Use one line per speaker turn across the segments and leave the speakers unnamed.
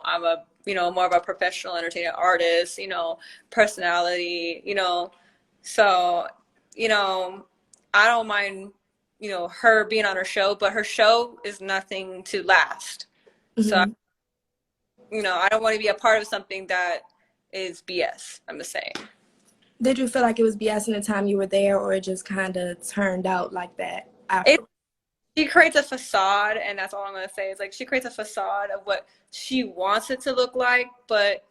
I'm a, more of a professional entertainer, artist, personality, so, I don't mind, her being on her show, but her show is nothing to last. So,
Hmm.
I don't want to be a part of something that is BS, I'm just saying.
Did you feel like it was BS in the time you were there, or it just kind of turned out like that
It,
after?
she creates a facade, and that's all I'm going to say is like she creates a facade of what she wants it to look like, but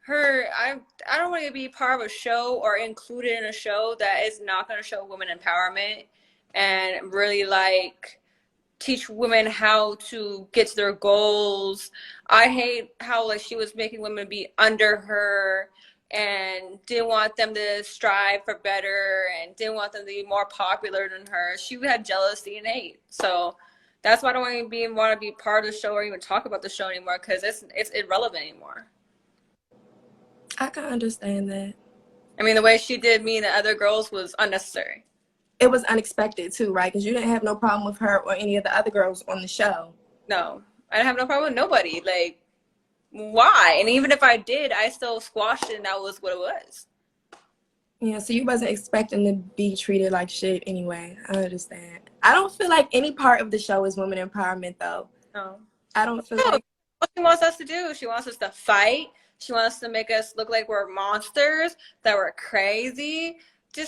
I don't want to be part of a show or included in a show that is not going to show women empowerment and really like teach women how to get to their goals. I hate how like she was making women be under her and didn't want them to strive for better and didn't want them to be more popular than her. She had jealousy and hate. So that's why I don't want to be part of the show or even talk about the show anymore because it's irrelevant anymore.
I can understand that.
I mean, the way she did me and the other girls was unnecessary.
It was unexpected too, right? Because you didn't have no problem with her or any of the other girls on the show.
No, I didn't have no problem with nobody. Like, why? And even if I did, I still squashed it and that was what it was.
Yeah, so you wasn't expecting to be treated like shit anyway. I understand. I don't feel like any part of the show is women empowerment though.
No.
I don't feel
No,
like
what she wants us to do, she wants us to fight. She wants to make us look like we're monsters, that we're crazy.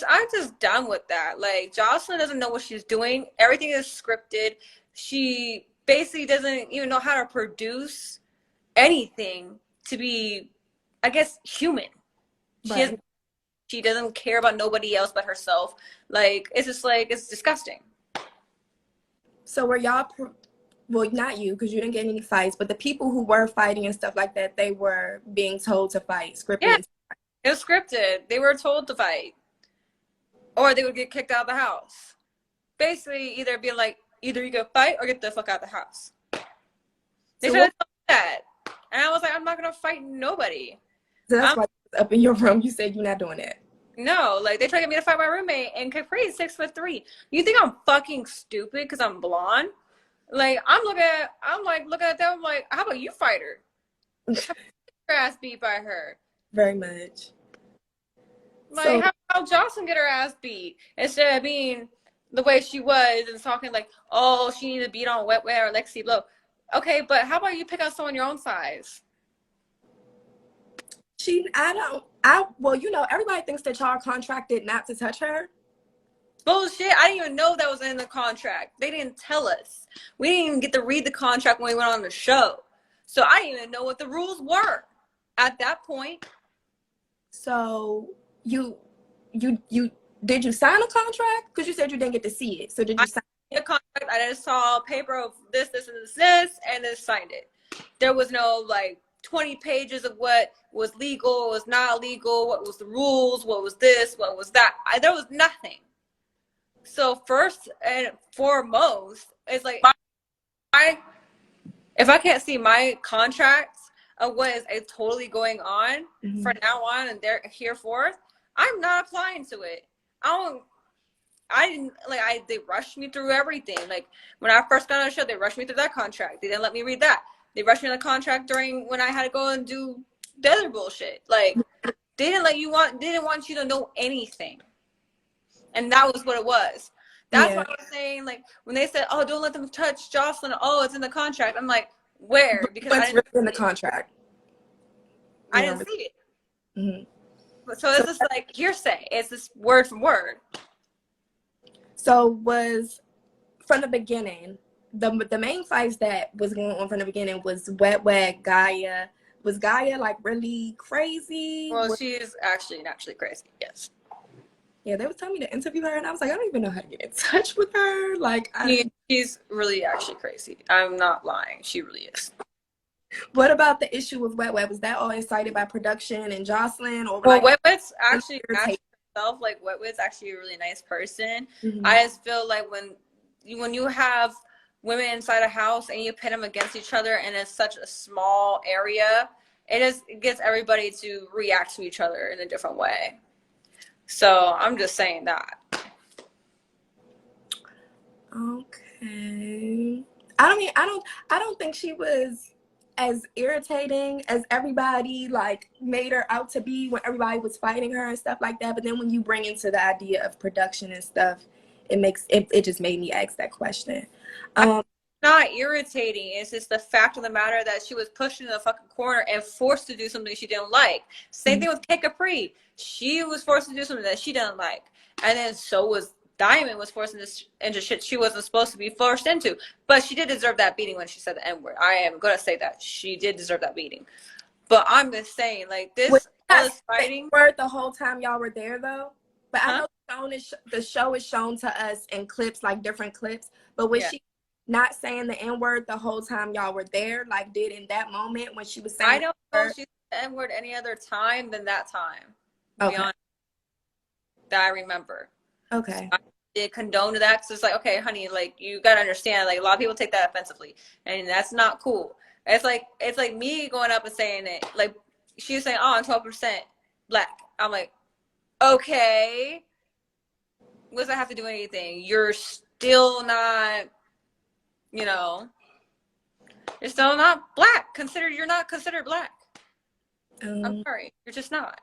I'm just done with that. Like, Joseline doesn't know what she's doing. Everything is scripted. She basically doesn't even know how to produce anything to be, I guess, human. She has
right.
She doesn't care about nobody else but herself. Like, it's just like, it's disgusting.
So were y'all well, not you because you didn't get any fights, but the people who were fighting and stuff like that, they were being told to fight,
Yeah,
scripted.
it was scripted. They were told to fight, or they would get kicked out of the house. Basically, either you go fight or get the fuck out of the house. They
So
tried
what?
to tell me that, and I was like, I'm not gonna fight nobody.
So that's
I'm
why you was up in your room. You said you're not doing that.
No, like they tried to get me to fight my roommate, and Capri's 6'3". You think I'm fucking stupid because I'm blonde? Like I'm like looking at them like, how about you fight her? Her ass beat by her.
Very much.
Like
So
how Jocelyn get her ass beat instead of being the way she was and talking like, oh, she needed to beat on wet wear or Lexi Blow. Okay, but how about you pick out someone your own size?
well, everybody thinks that y'all contracted not to touch her.
Bullshit. I didn't even know that was in the contract. They didn't tell us. We didn't even get to read the contract when we went on the show. So I didn't even know what the rules were at that point.
So you did you sign a contract? Because you said you didn't get to see it. So did you sign
The contract, I just saw a paper of this, and then signed it. There was no like 20 pages of what was legal, what was not legal, what was the rules, what was this, what was that. There was nothing. So first and foremost, it's like if I can't see my contracts of what is totally going on from now on and they're here forth, I'm not applying to it. They rushed me through everything. Like when I first got on the show, they rushed me through that contract. They didn't let me read that. They rushed me on the contract during when I had to go and do the other bullshit. Like they didn't want you to know anything. And that was what it was. That's
yeah.
why I was saying, like, when they said, oh, don't let them touch Joseline. Oh, it's in the contract. I'm like, where? Because
What's written in the contract?
I
You
didn't
remember?
see it.
Mm-hmm.
So
So
it's just like hearsay. It's just word from word.
so was from the beginning, the main fights that was going on from the beginning was Wet Wet, Gaia. Was Gaia like really crazy?
Well, she is actually crazy. Yes.
Yeah, they was telling me to interview her, and I was like, I don't even know how to get in touch with her. Like,
She's really actually crazy. I'm not lying. She really is.
what about the issue with Wet Wet? Was that all incited by production and Joseline, or
Well,
like
Wetwit's actually
irritated?
herself. Like Wetwit's actually a really nice person.
Mm-hmm.
I just feel like when you have women inside a house and you pit them against each other and it's such a small area, it gets everybody to react to each other in a different way. So I'm just saying that.
Okay. I don't think she was as irritating as everybody like made her out to be when everybody was fighting her and stuff like that. But then when you bring into the idea of production and stuff, it just made me ask that question.
Not irritating. It's just the fact of the matter that she was pushed into the fucking corner and forced to do something she didn't like. Same thing with Kate Capri. She was forced to do something that she didn't like. And then so was Diamond was forced into shit she wasn't supposed to be forced into. But she did deserve that beating when she said the N-word. I am going to say that. She did deserve that beating. But I'm just saying, like, this fighting.
Word the whole time y'all were there, though? But I know the show is shown to us in clips, like different clips. But was she not saying the N-word the whole time y'all were there, like did in that moment when she was saying
I don't know if she said the N-word any other time than that time. Okay. Beyond that I remember.
Okay.
So I did condone to that because it's like, okay, honey, like you gotta understand, like a lot of people take that offensively, and that's not cool. It's like me going up and saying it, like she was saying, oh, I'm 12% black. I'm like, okay, what does that have to do with anything? You're still not, you know, you're still not black. You're not considered black. I'm sorry, you're just not.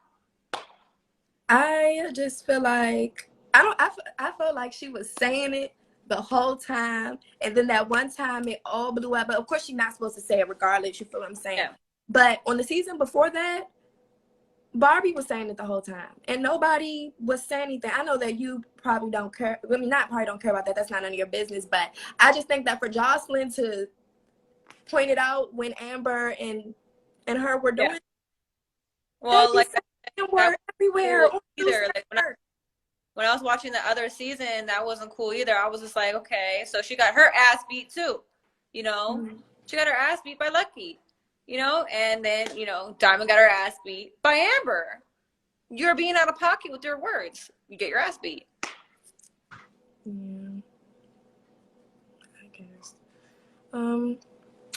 I just feel like I felt like she was saying it the whole time, and then that one time it all blew up. But of course, she's not supposed to say it regardless. You feel what I'm saying? Yeah. But on the season before that, Barbie was saying it the whole time, and nobody was saying anything. I know that you probably don't care. I mean, not probably don't care about that. That's not none of your business. But I just think that for Joseline to point it out when Amber and her were doing,
well, like
word everywhere.
Cool either. Like when I was watching the other season, that wasn't cool either. I was just like, okay, so she got her ass beat too, you know. She got her ass beat by Lucky. You know, and then, you know, Diamond got her ass beat by Amber. You're being out of pocket with your words. You get your ass beat.
Yeah. I guess.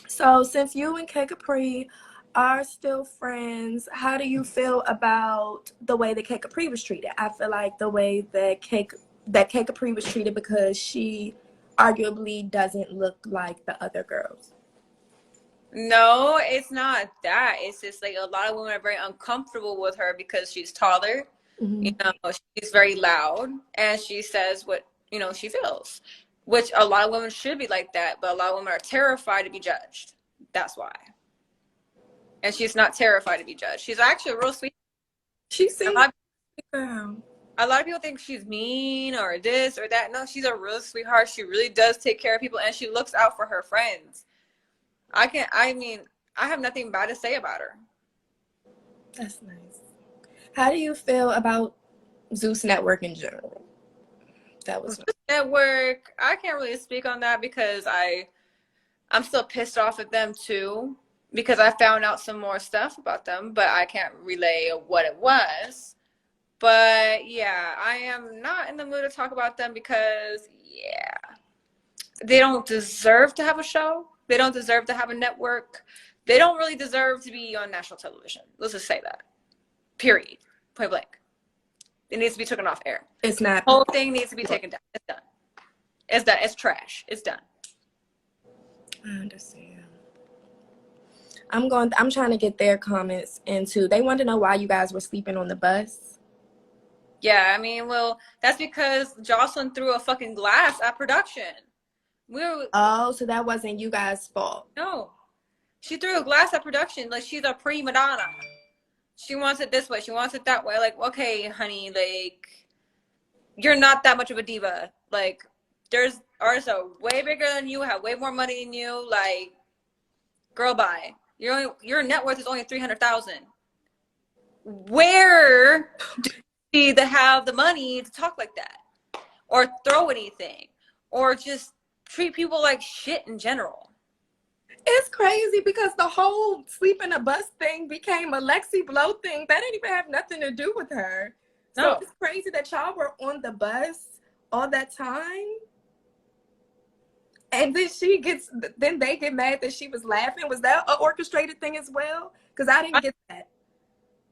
So since you and Kate Capri are still friends, how do you feel about the way that Kate Capri was treated? I feel like the way that Kate Capri was treated, because she arguably doesn't look like the other girls.
No, it's not that. It's just like a lot of women are very uncomfortable with her because she's taller. You know, she's very loud, and she says what, you know, she feels, which a lot of women should be like that, but a lot of women are terrified to be judged. That's why. And she's not terrified to be judged. She's actually a real sweet.
She seems like
a lot of people think she's mean or this or that. No, she's a real sweetheart. She really does take care of people, and she looks out for her friends. I mean, I have nothing bad to say about her.
That's nice. How do you feel about Zeus Network in general? That was
Zeus Network. I can't really speak on that because I'm still pissed off at them too, because I found out some more stuff about them, but I can't relay what it was. But yeah, I am not in the mood to talk about them because they don't deserve to have a show. They don't deserve to have a network. They don't really deserve to be on national television. Let's just say that. Period. Point blank. It needs to be taken off air.
It's not.
The whole thing needs to be taken down. It's done. It's done. It's trash. It's done.
I understand. I'm trying to get their comments into. They want to know why you guys were sleeping on the bus.
Yeah, I mean, well, that's because Joseline threw a fucking glass at production.
So that wasn't you guys' fault.
No. She threw a glass at production like she's a prima donna. She wants it this way. She wants it that way. Like, okay, honey, like, you're not that much of a diva. Like, there's artists are way bigger than you, have way more money than you. Like, girl, bye. Your net worth is only $300,000. Where do you have the money to talk like that, or throw anything, or just treat people like shit in general?
It's crazy because the whole sleep in a bus thing became a Lexi Blow thing. That didn't even have nothing to do with her. No. So it's crazy that y'all were on the bus all that time. And then they get mad that she was laughing. Was that an orchestrated thing as well? Because I didn't get that.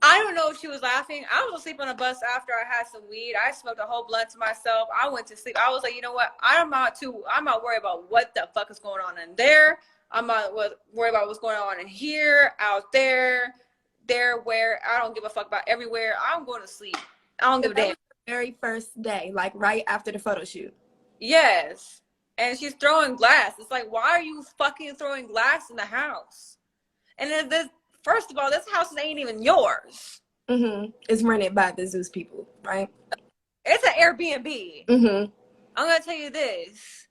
I don't know if she was laughing. I was asleep on a bus after I had some weed. I smoked a whole blunt to myself. I went to sleep. I was like, you know what? I'm not worried about what the fuck is going on in there. I'm not worried about what's going on in here, out there, where. I don't give a fuck about everywhere. I'm going to sleep. I don't give a
That
damn.
was the very first day, like right after the photo shoot.
Yes. And she's throwing glass. It's like, why are you fucking throwing glass in the house? And then this, first of all, this house ain't even yours.
It's rented by the Zeus people, right?
It's an Airbnb. I'm gonna tell you this.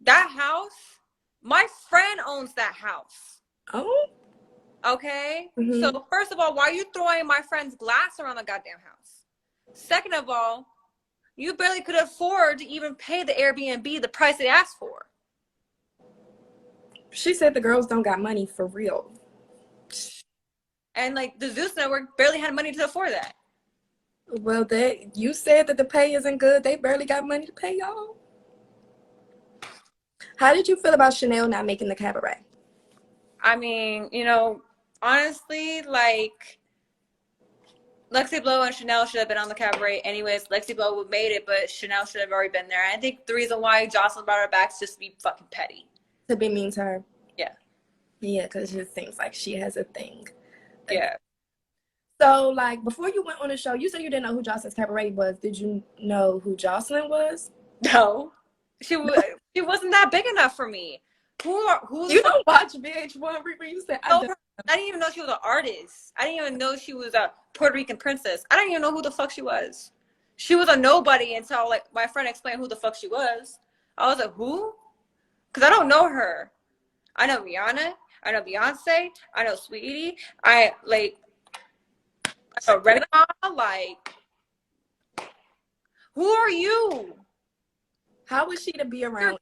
That house, my friend owns that house.
Oh.
Okay? So first of all, why are you throwing my friend's glass around the goddamn house? Second of all, you barely could afford to even pay the Airbnb the price they asked for.
She said the girls don't got money for real.
And like the Zeus network barely had money to afford that.
Well, you said that the pay isn't good. They barely got money to pay y'all. How did you feel about Chanel not making the cabaret?
I mean, you know, honestly, like Lexi Blow and Chanel should have been on the cabaret anyways. Lexi Blow would have made it, but Chanel should have already been there. And I think the reason why Joseline brought her back is just to be fucking petty.
To be mean to her?
Yeah.
Yeah, because it just seems like she has a thing.
Yeah.
So, like, before you went on the show, you said you didn't know who Joseline's cabaret was. Did you know who Joseline was?
No. She wasn't that big enough for me. Who's
you don't watch VH1, ReRe? You said
I didn't even know she was an artist. I didn't even know she was a Puerto Rican princess. I didn't even know who the fuck she was. She was a nobody until like my friend explained who the fuck she was. I was like, who? Because I don't know her. I know Rihanna. I know Beyonce. I know Sweetie. I know Renata. Like, who are you?
How was she to be around?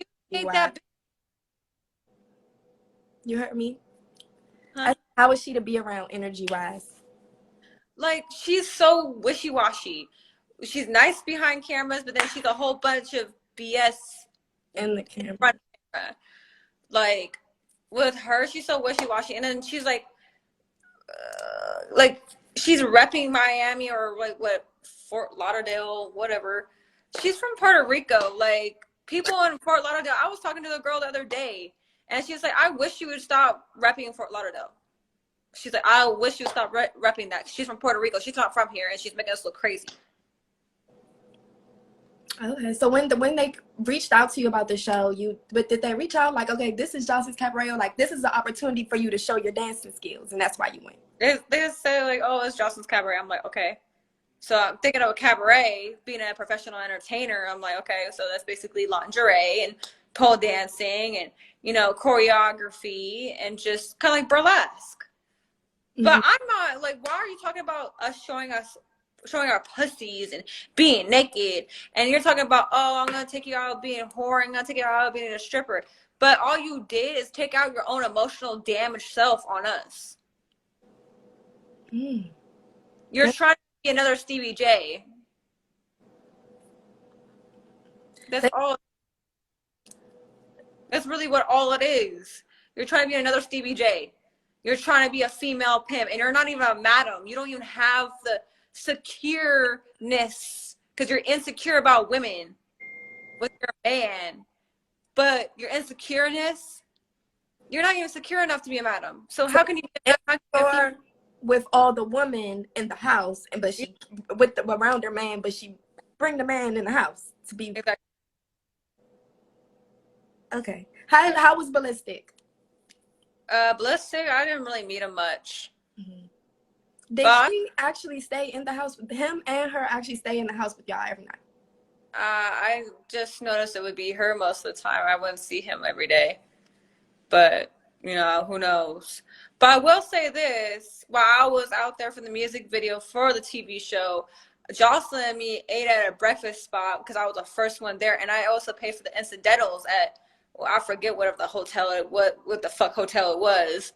You heard me? Huh? How was she to be around energy-wise?
Like, she's so wishy-washy. She's nice behind cameras, but then she's a whole bunch of BS
in the camera.
Like, with her, she's so wishy-washy. And then she's like she's repping Miami or like what, Fort Lauderdale, whatever. She's from Puerto Rico. Like, people in Fort Lauderdale, I was talking to the girl the other day, and she's like, I wish you would stop repping Fort Lauderdale. She's like, I wish you would stop repping that. She's from Puerto Rico. She's not from here, and she's making us look crazy.
Okay, so when they reached out to you about the show, did they reach out like, okay, this is Joseline's Cabaret, like this is an opportunity for you to show your dancing skills, and that's why you went?
They just say like, oh, it's Joseline's Cabaret. I'm like, okay. So I'm thinking of a cabaret, being a professional entertainer. I'm like, okay, so that's basically lingerie and pole dancing and, you know, choreography and just kind of like burlesque. But I'm not like, why are you talking about us showing our pussies and being naked? And you're talking about, oh, I'm going to take you out being a whore. I'm going to take you out being a stripper. But all you did is take out your own emotional damaged self on us. You're trying to be another Stevie J. That's all. That's really what all it is. You're trying to be another Stevie J. You're trying to be a female pimp, and you're not even a madam. You don't even have the secureness because you're insecure about women with your man. But your insecureness, you're not even secure enough to be a madam. So how can you
with all the women in the house, and but she around her man, but she bring the man in the house to be exactly. Okay. How was Ballistic?
Ballistic, I didn't really meet him much.
Did she actually stay in the house with him and her? Actually stay in the house with y'all every night?
I just noticed it would be her most of the time. I wouldn't see him every day, but you know, who knows? But I will say this: while I was out there for the music video for the TV show, Joseline and me ate at a breakfast spot because I was the first one there, and I also paid for the incidentals at, well, I forget whatever the hotel, what the fuck hotel it was.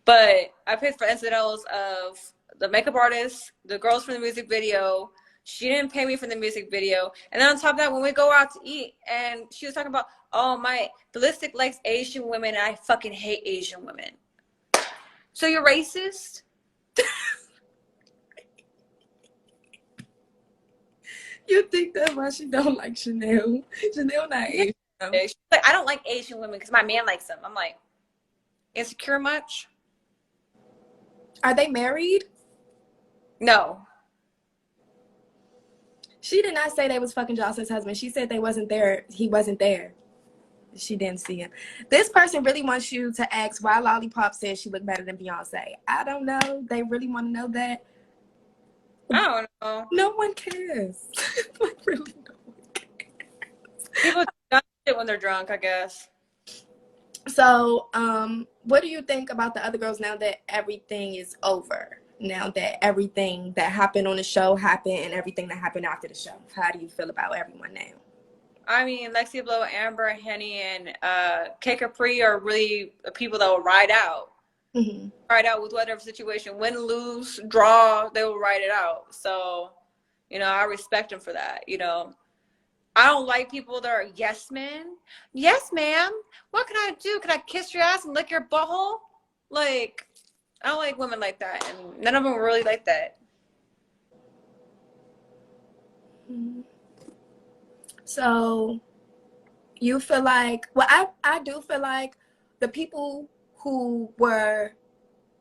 But I paid for incidentals of the makeup artist, the girls from the music video. She didn't pay me for the music video. And then on top of that, when we go out to eat, and she was talking about, oh, my Ballistic likes Asian women, and I fucking hate Asian women. So you're racist?
You think that's why she don't like Chanel? Chanel not Asian. Oh.
She's like, I don't like Asian women because my man likes them. I'm like, insecure much?
Are they married?
No.
She did not say they was fucking Jocelyn's husband. She said they wasn't there. He wasn't there. She didn't see him. This person really wants you to ask why Lollipop says she looked better than Beyonce. I don't know. They really want to know that.
I don't know.
No one cares. Like, really, no one cares.
People do shit when they're drunk, I guess.
So, what do you think about the other girls now that everything is over? Now that everything that happened on the show happened and everything that happened after the show. How do you feel about everyone now?
I mean, Lexi Blow, Amber, Henny, and K Capri are really the people that will ride out.
Mm-hmm.
Ride out with whatever situation. Win, lose, draw, they will ride it out. So, you know, I respect them for that, you know. I don't like people that are yes men. Yes, ma'am. What can I do? Can I kiss your ass and lick your butthole? Like, I don't like women like that. And none of them really like that.
Mm-hmm. So you feel like, well, I do feel like the people who were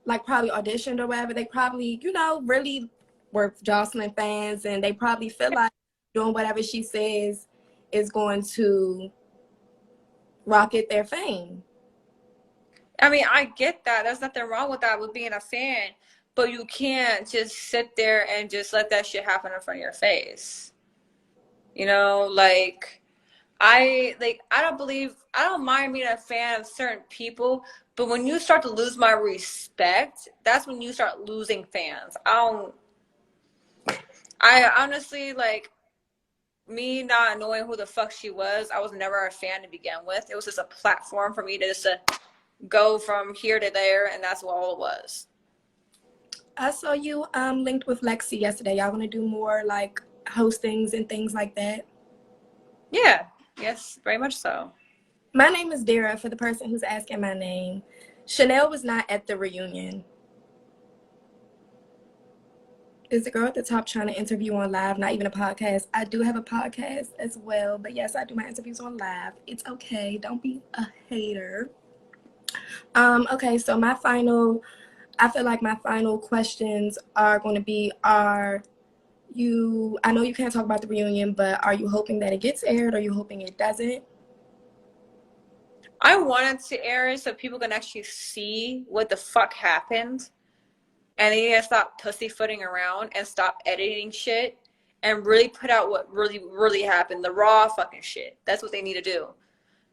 like probably auditioned or whatever, they probably, you know, really were Jocelyn fans, and they probably feel like doing whatever she says is going to rocket their fame.
I mean, I get that. There's nothing wrong with that, with being a fan. But you can't just sit there and just let that shit happen in front of your face. You know, like I don't mind being a fan of certain people, but when you start to lose my respect, that's when you start losing fans. I honestly, like, me not knowing who the fuck she was, I was never a fan to begin with. It was just a platform for me to just go from here to there, and that's all it was.
I saw you linked with Lexi yesterday. Y'all want to do more like hostings and things like that?
Yeah, yes, very much so.
My name is Dara, for the person who's asking my name. Chanel was not at the reunion. Is the girl at the top trying to interview on live, not even a podcast? I do have a podcast as well, but yes, I do my interviews on live. It's okay. Don't be a hater. Okay, so I feel like my final questions are going to be, I know you can't talk about the reunion, but are you hoping that it gets aired, or are you hoping it doesn't?
I wanted to air it so people can actually see what the fuck happened. And they need to stop pussyfooting around and stop editing shit and really put out what really, really happened. The raw fucking shit. That's what they need to do.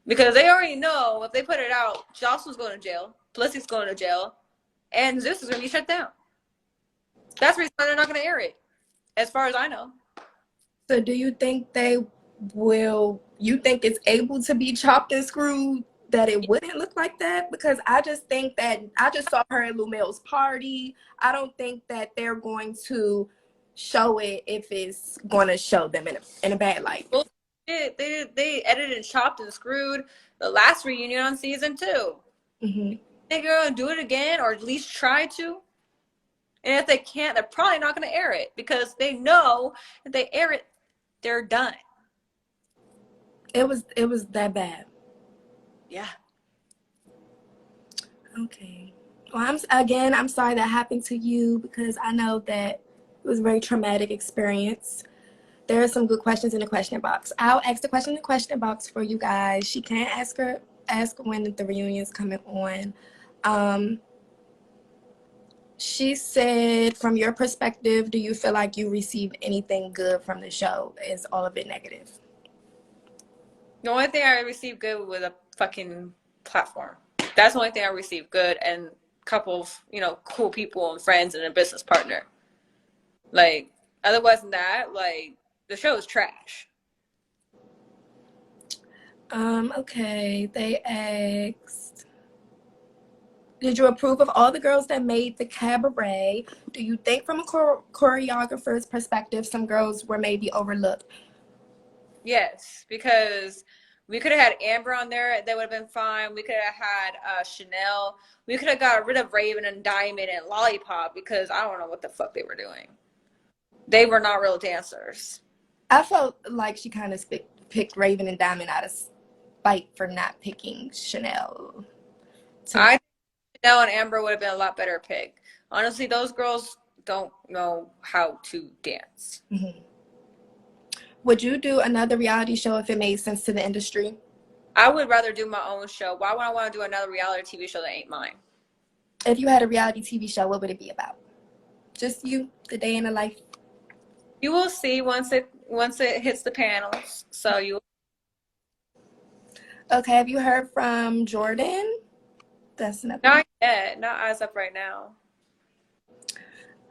Because they already know if they put it out, Jocelyn's going to jail, Felicity's going to jail, and Zeus is going to be shut down. That's the reason they're not going to air it, as far as I know.
So do you think you think it's able to be chopped and screwed, that it wouldn't look like that? Because I just think that I just saw her at Lumel's party. I don't think that they're going to show it if it's going to show them in a bad light.
Well, they edited and chopped and screwed the last reunion on season 2.
Mm-hmm.
They're going to do it again, or at least try to. And if they can't, they're probably not going to air it, because they know if they air it, they're done.
It was that bad.
Yeah.
Okay. Well, I'm sorry that happened to you, because I know that it was a very traumatic experience. There are some good questions in the question box. I'll ask the question in the question box for you guys. She can't ask when the reunion's coming on. She said, from your perspective, do you feel like you received anything good from the show? Is all of it negative?
The only thing I received good was a fucking platform. That's the only thing I received good, and a couple of, you know, cool people and friends and a business partner. Like, otherwise than that, like, the show is trash.
Okay. They asked, did you approve of all the girls that made the cabaret? Do you think from a choreographer's perspective, some girls were maybe overlooked?
Yes, because we could have had Amber on there. That would have been fine. We could have had Chanel. We could have got rid of Raven and Diamond and Lollipop, because I don't know what the fuck they were doing. They were not real dancers.
I felt like she kind of picked Raven and Diamond out of fight for not picking Chanel.
I think Chanel and Amber would have been a lot better pick. Honestly, those girls don't know how to dance.
Mm-hmm. Would you do another reality show if it made sense to the industry?
I would rather do my own show. Why would I want to do another reality TV show that ain't mine?
If you had a reality TV show, what would it be about? Just you, the day in the life?
You will see once it hits the panels. So you.
Okay, have you heard from Jordan? That's another.
Not yet. Not as of right now.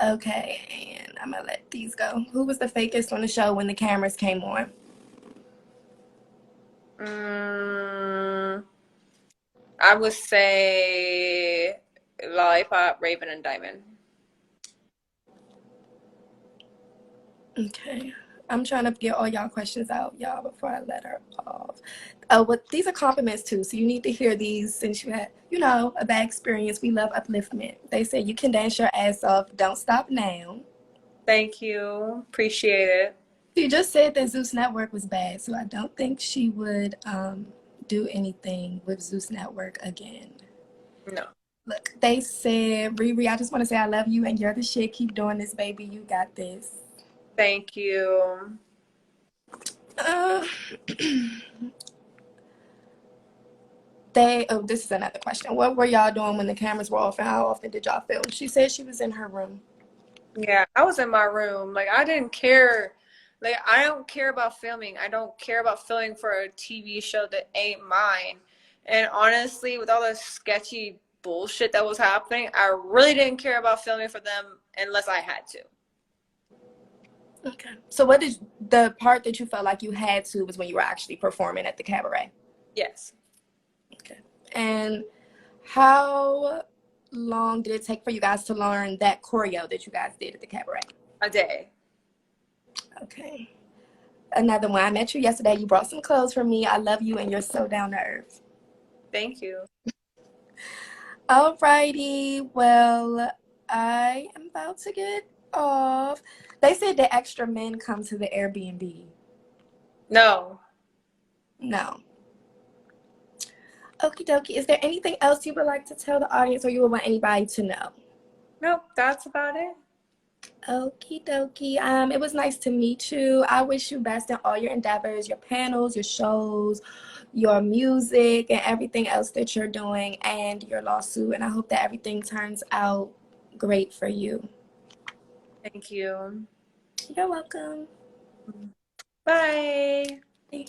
Okay, and I'm gonna let these go. Who was the fakest on the show when the cameras came on?
I would say Lollipop, Raven, and Diamond.
Okay. I'm trying to get all y'all questions out, y'all, before I let her off. Oh, but these are compliments too, so you need to hear these since you had, a bad experience. We love upliftment. They say you can dance your ass off. Don't stop now.
Thank you. Appreciate it.
You just said that Zeus Network was bad, so I don't think she would do anything with Zeus Network again.
No.
Look, they said, ReRe, I just want to say I love you and you're the shit. Keep doing this, baby. You got this.
Thank you.
This is another question. What were y'all doing when the cameras were off and how often did y'all film? She said she was in her room.
Yeah, I was in my room. Like, I didn't care. Like, I don't care about filming. I don't care about filming for a TV show that ain't mine. And honestly, with all the sketchy bullshit that was happening, I really didn't care about filming for them unless I had to.
Okay. So what did the part that you felt like you had to was when you were actually performing at the Cabaret?
Yes.
Okay. And how long did it take for you guys to learn that choreo that you guys did at the Cabaret?
A day.
Okay. Another one. I met you yesterday. You brought some clothes for me. I love you and you're so down to earth.
Thank you.
Alrighty. Well, I am about to get off. They said that extra men come to the Airbnb.
No.
No. Okie dokie. Is there anything else you would like to tell the audience or you would want anybody to know?
Nope, that's about it.
Okie dokie. It was nice to meet you. I wish you best in all your endeavors, your panels, your shows, your music, and everything else that you're doing, and your lawsuit. And I hope that everything turns out great for you.
Thank you.
You're welcome.
Bye.
Bye.